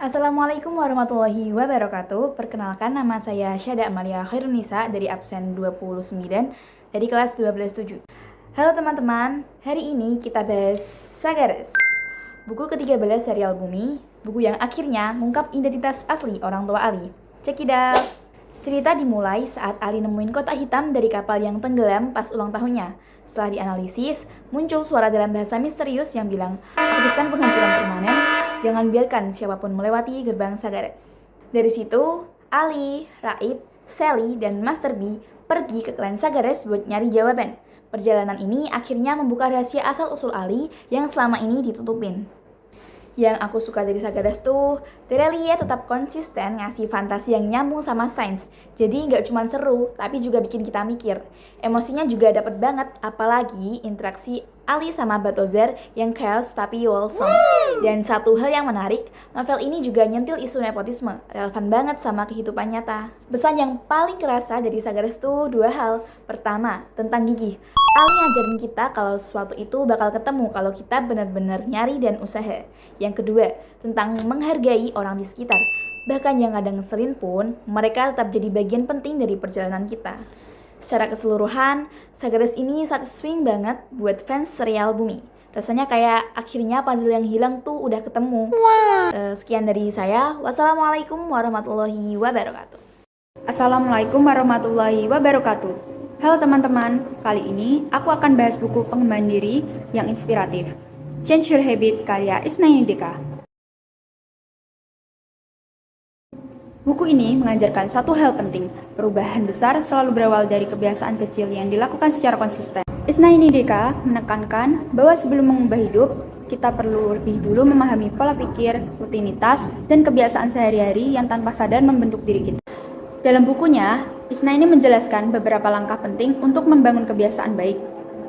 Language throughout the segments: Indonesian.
Assalamualaikum warahmatullahi wabarakatuh. Perkenalkan, nama saya Syada Amalia Khairunisa dari absen 29 dari kelas 12-7. Halo teman-teman, hari ini kita bahas Sagares, buku ke-13 serial Bumi, buku yang akhirnya mengungkap identitas asli orang tua Ali. Check it out! Cerita dimulai saat Ali nemuin kotak hitam dari kapal yang tenggelam pas ulang tahunnya. Setelah dianalisis, muncul suara dalam bahasa misterius yang bilang, aktifkan penghancuran permanen, jangan biarkan siapapun melewati gerbang Sagares. Dari situ, Ali, Raib, Sally, dan Master B pergi ke klan Sagares buat nyari jawaban. Perjalanan ini akhirnya membuka rahasia asal-usul Ali yang selama ini ditutupin. Yang aku suka dari Sagares tuh, Terelie tetap konsisten ngasih fantasi yang nyambung sama sains. Jadi nggak cuma seru, tapi juga bikin kita mikir. Emosinya juga dapet banget, apalagi interaksi Ali sama Batozer yang chaos tapi wholesome. Dan satu hal yang menarik, novel ini juga nyentil isu nepotisme, relevan banget sama kehidupan nyata. Pesan yang paling kerasa dari Sagares tuh dua hal. Pertama, tentang gigih. Ali ngajarin kita kalau sesuatu itu bakal ketemu kalau kita benar-benar nyari dan usaha. Yang kedua, tentang menghargai orang di sekitar. Bahkan yang kadang ngeselin pun, mereka tetap jadi bagian penting dari perjalanan kita. Secara keseluruhan, Sagares ini satisfying banget buat fans serial Bumi. Rasanya kayak akhirnya puzzle yang hilang tuh udah ketemu. Sekian dari saya. Wassalamualaikum warahmatullahi wabarakatuh. Assalamualaikum warahmatullahi wabarakatuh. Halo teman-teman, kali ini aku akan bahas buku pengembangan diri yang inspiratif, Change Your Habit karya Isnaini Deka. Buku ini mengajarkan satu hal penting, perubahan besar selalu berawal dari kebiasaan kecil yang dilakukan secara konsisten. Isnaini Deka menekankan bahwa sebelum mengubah hidup, kita perlu lebih dulu memahami pola pikir, rutinitas, dan kebiasaan sehari-hari yang tanpa sadar membentuk diri kita. Dalam bukunya, Isnaini menjelaskan beberapa langkah penting untuk membangun kebiasaan baik.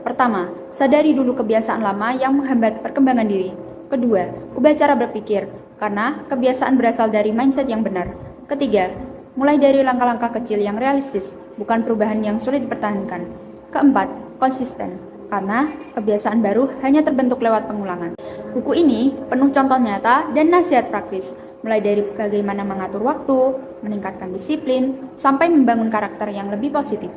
Pertama, sadari dulu kebiasaan lama yang menghambat perkembangan diri. Kedua, ubah cara berpikir, karena kebiasaan berasal dari mindset yang benar. Ketiga, mulai dari langkah-langkah kecil yang realistis, bukan perubahan yang sulit dipertahankan. Keempat, konsisten, karena kebiasaan baru hanya terbentuk lewat pengulangan. Buku ini penuh contoh nyata dan nasihat praktis, mulai dari bagaimana mengatur waktu, meningkatkan disiplin, sampai membangun karakter yang lebih positif.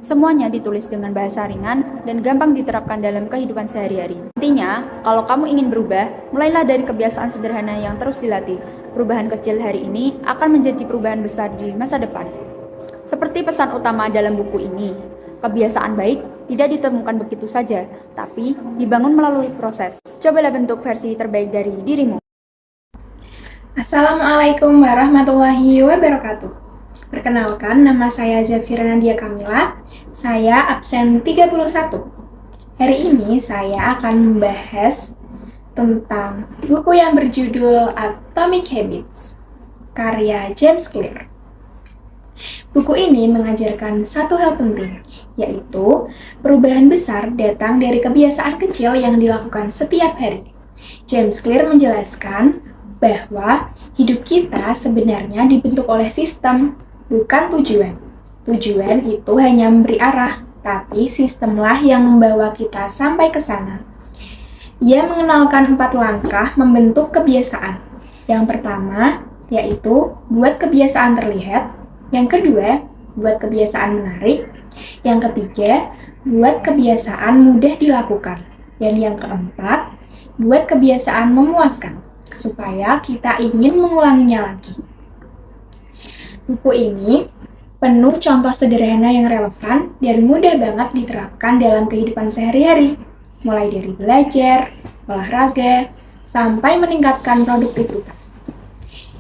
Semuanya ditulis dengan bahasa ringan dan gampang diterapkan dalam kehidupan sehari-hari. Intinya, kalau kamu ingin berubah, mulailah dari kebiasaan sederhana yang terus dilatih. Perubahan kecil hari ini akan menjadi perubahan besar di masa depan. Seperti pesan utama dalam buku ini, kebiasaan baik tidak ditemukan begitu saja, tapi dibangun melalui proses. Cobalah bentuk versi terbaik dari dirimu. Assalamualaikum warahmatullahi wabarakatuh. Perkenalkan, nama saya Zafira Nadia Kamila. Saya absen 31. Hari ini saya akan membahas tentang buku yang berjudul Atomic Habits, karya James Clear. Buku ini mengajarkan satu hal penting, yaitu perubahan besar datang dari kebiasaan kecil yang dilakukan setiap hari. James Clear menjelaskan bahwa hidup kita sebenarnya dibentuk oleh sistem, bukan tujuan. Tujuan itu hanya memberi arah, tapi sistemlah yang membawa kita sampai ke sana. Ia mengenalkan 4 langkah membentuk kebiasaan. Yang pertama, yaitu buat kebiasaan terlihat. Yang kedua, buat kebiasaan menarik. Yang ketiga, buat kebiasaan mudah dilakukan. Dan yang keempat, buat kebiasaan memuaskan, supaya kita ingin mengulanginya lagi. Buku ini penuh contoh sederhana yang relevan dan mudah banget diterapkan dalam kehidupan sehari-hari, mulai dari belajar, olahraga, sampai meningkatkan produktivitas.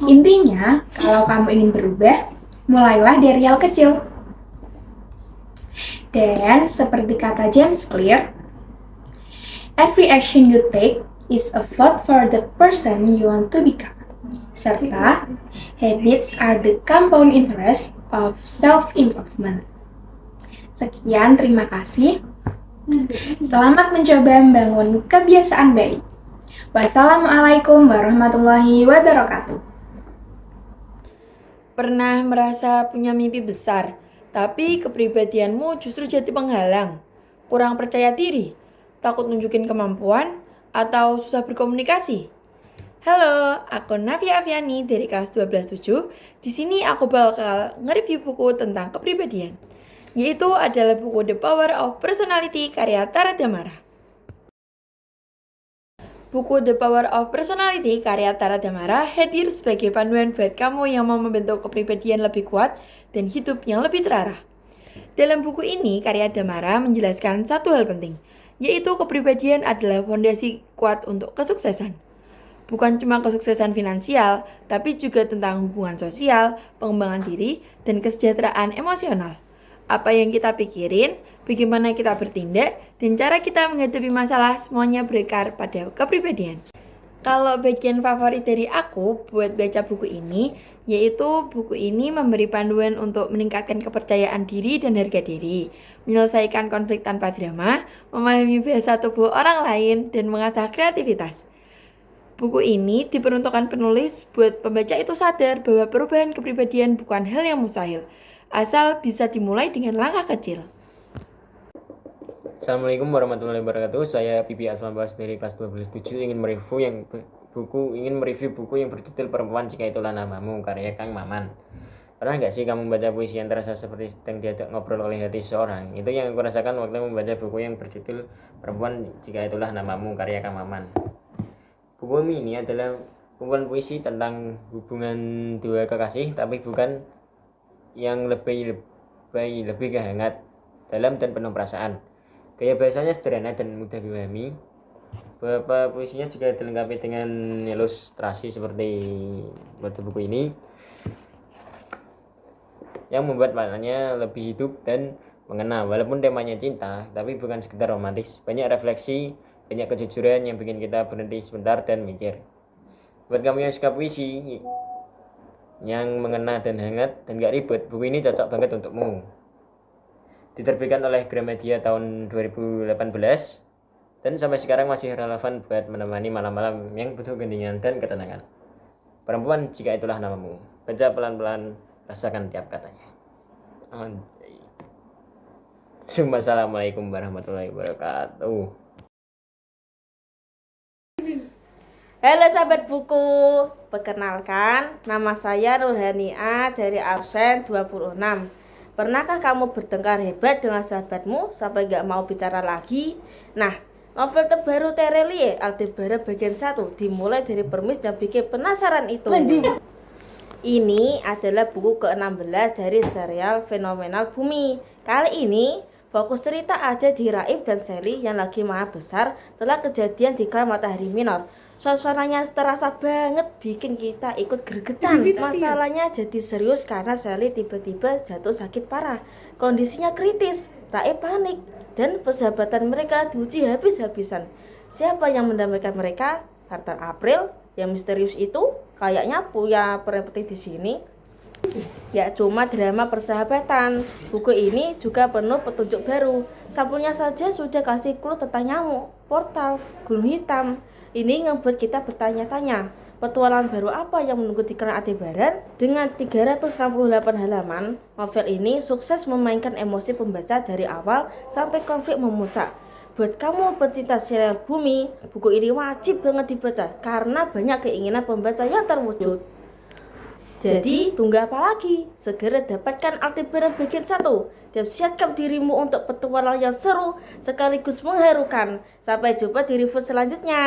Intinya, kalau kamu ingin berubah, mulailah dari hal kecil. Dan seperti kata James Clear, every action you take is a vote for the person you want to become. Serta, habits are the compound interest of self-improvement. Sekian, terima kasih. Selamat mencoba membangun kebiasaan baik. Wassalamualaikum warahmatullahi wabarakatuh. Pernah merasa punya mimpi besar, tapi kepribadianmu justru jadi penghalang? Kurang percaya diri? Takut nunjukin kemampuan? Atau susah berkomunikasi? Halo, aku Navia Aviani dari kelas 12-7. Di sini aku bakal nge-review buku tentang kepribadian, yaitu adalah buku The Power of Personality karya Tara Damara. Buku The Power of Personality karya Tara Damara hadir sebagai panduan buat kamu yang mau membentuk kepribadian lebih kuat dan hidup yang lebih terarah. Dalam buku ini, karya Damara menjelaskan satu hal penting, yaitu kepribadian adalah fondasi kuat untuk kesuksesan. Bukan cuma kesuksesan finansial, tapi juga tentang hubungan sosial, pengembangan diri, dan kesejahteraan emosional. Apa yang kita pikirin, bagaimana kita bertindak, dan cara kita menghadapi masalah semuanya berakar pada kepribadian. Kalau bagian favorit dari aku buat baca buku ini, yaitu buku ini memberi panduan untuk meningkatkan kepercayaan diri dan harga diri, menyelesaikan konflik tanpa drama, memahami bahasa tubuh orang lain, dan mengasah kreativitas. Buku ini diperuntukkan penulis buat pembaca itu sadar bahwa perubahan kepribadian bukan hal yang mustahil, asal bisa dimulai dengan langkah kecil. Assalamualaikum warahmatullahi wabarakatuh. Saya Bibi Asma Bas dari kelas 12-7 ingin mereview buku yang berjudul Perempuan Jika Itulah Namamu karya Kang Maman. Pernah nggak sih kamu membaca puisi yang terasa seperti sedang diajak ngobrol oleh hati seorang? Itu yang aku rasakan waktu membaca buku yang berjudul Perempuan Jika Itulah Namamu karya Kang Maman. Buku ini adalah kumpulan puisi tentang hubungan dua kekasih, tapi bukan yang lebih hangat, dalam dan penuh perasaan. Gaya bahasanya sederhana dan mudah dipahami. Beberapa puisinya juga dilengkapi dengan ilustrasi seperti pada buku ini, yang membuat maknanya lebih hidup dan mengena. Walaupun temanya cinta, tapi bukan sekedar romantis. Banyak refleksi, banyak kejujuran yang bikin kita berhenti sebentar dan mikir. Buat kamu yang suka puisi yang mengena dan hangat dan gak ribet, buku ini cocok banget untukmu. Diterbitkan oleh Gramedia tahun 2018 dan sampai sekarang masih relevan buat menemani malam-malam yang butuh keheningan dan ketenangan. Perempuan Jika Itulah Namamu. Baca pelan-pelan, rasakan tiap katanya. Assalamualaikum warahmatullahi wabarakatuh. Halo sahabat buku, perkenalkan nama saya Nurhania dari absen 26. Pernahkah kamu bertengkar hebat dengan sahabatmu sampai gak mau bicara lagi? Nah, novel terbaru Terelie Aldebaran bagian 1 dimulai dari premis yang bikin penasaran itu. Ini adalah buku ke-16 dari serial Fenomenal Bumi. Kali ini fokus cerita ada di Raif dan Sally yang lagi marah besar setelah kejadian di klan Matahari Minor. Suasananya terasa banget bikin kita ikut gregetan. Masalahnya jadi serius karena Sally tiba-tiba jatuh sakit parah. Kondisinya kritis, Raif panik, dan persahabatan mereka diuji habis-habisan. Siapa yang mendamaikan mereka? Tartar April yang misterius itu kayaknya punya peran penting di sini. Ya cuma drama persahabatan. Buku ini juga penuh petunjuk baru. Sampulnya saja sudah kasih clue tentang nyamuk, portal, gunung hitam. Ini membuat kita bertanya-tanya, petualangan baru apa yang menunggu di klan Aldebaran? Dengan 368 halaman, novel ini sukses memainkan emosi pembaca dari awal sampai konflik memuncak. Buat kamu pecinta serial Bumi, buku ini wajib banget dibaca karena banyak keinginan pembaca yang terwujud. Jadi, tunggu apa lagi? Segera dapatkan Aldebaran bagian 1 dan siapkan dirimu untuk petualangan yang seru sekaligus mengharukan. Sampai jumpa di review selanjutnya.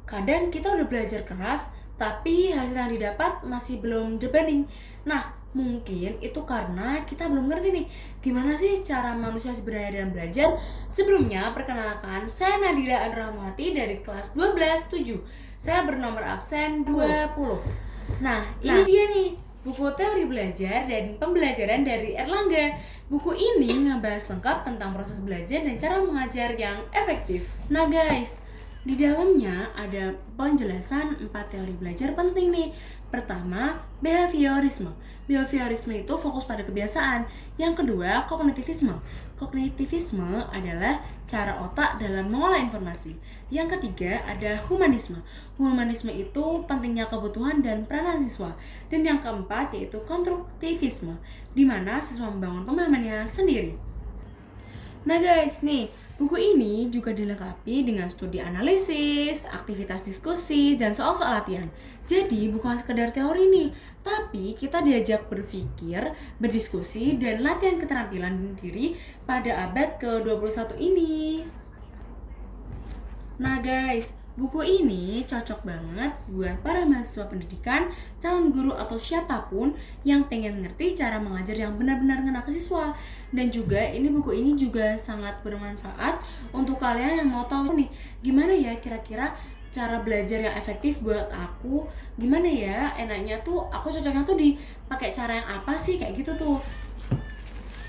Kadang kita udah belajar keras, tapi hasil yang didapat masih belum sebanding. Nah, mungkin itu karena kita belum ngerti nih gimana sih cara manusia sebenarnya dalam belajar. Sebelumnya, perkenalkan, saya Nadira Anrahmati dari kelas 12-7. Saya bernomor absen 20. Nah, ini dia nih, buku teori belajar dan pembelajaran dari Erlangga. Buku ini ngebahas lengkap tentang proses belajar dan cara mengajar yang efektif. Nah guys, di dalamnya ada penjelasan 4 teori belajar penting nih. Pertama, behaviorisme. Behaviorisme itu fokus pada kebiasaan. Yang kedua, kognitivisme. Kognitivisme adalah cara otak dalam mengolah informasi. Yang ketiga, ada humanisme. Humanisme itu pentingnya kebutuhan dan peranan siswa. Dan yang keempat yaitu konstruktivisme, di mana siswa membangun pemahamannya sendiri. Nah guys, nih Buku ini juga dilengkapi dengan studi analisis, aktivitas diskusi, dan soal-soal latihan. Jadi bukan sekedar teori nih, tapi kita diajak berpikir, berdiskusi, dan latihan keterampilan diri pada abad ke-21 ini. Nah guys, buku ini cocok banget buat para mahasiswa pendidikan, calon guru atau siapapun yang pengen ngerti cara mengajar yang benar-benar ngena ke siswa. Dan juga buku ini juga sangat bermanfaat untuk kalian yang mau tahu nih, gimana ya kira-kira cara belajar yang efektif buat aku, gimana ya enaknya tuh, aku cocoknya tuh dipakai cara yang apa sih, kayak gitu tuh.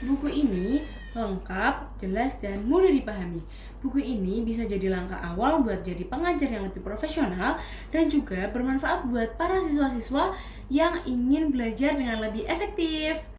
Buku ini lengkap, jelas, dan mudah dipahami. Buku ini bisa jadi langkah awal buat jadi pengajar yang lebih profesional dan juga bermanfaat buat para siswa-siswa yang ingin belajar dengan lebih efektif.